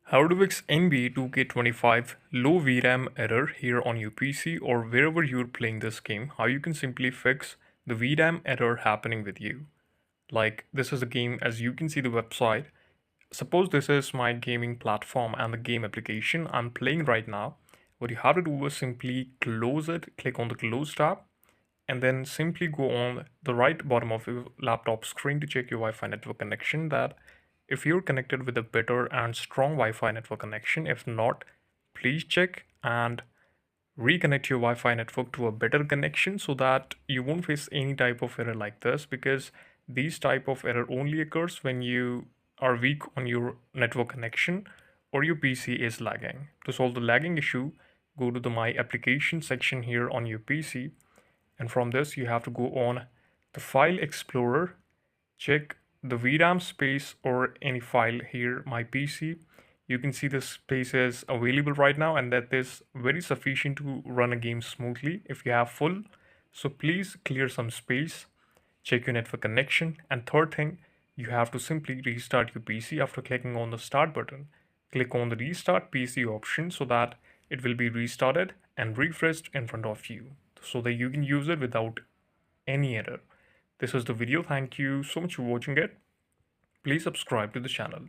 How to fix NBA 2K25 low VRam error here on your PC or wherever you're playing this game. How you can simply fix the VRam error happening with you. Like this is a game, as you can see the website. Suppose this is my gaming platform and the game application I'm playing right now. What you have to do is simply close it, click on the close tab, and then simply go on the right bottom of your laptop screen to check your Wi-Fi network connection, that if you're connected with a better and strong Wi-Fi network connection. If not, please check and reconnect your Wi-Fi network to a better connection so that you won't face any type of error like this, because these type of error only occurs when you are weak on your network connection or your PC is lagging. To solve the lagging issue, go to the My Application section here on your PC, and from this you have to go on the File Explorer, check the VRAM space or any file here, my PC. You can see the space is available right now, and that is very sufficient to run a game smoothly if you have full. So please clear some space, check your network connection, and third thing, you have to simply restart your PC after clicking on the start button. Click on the restart PC option so that it will be restarted and refreshed in front of you so that you can use it without any error. This is the video. Thank you so much for watching it. Please subscribe to the channel.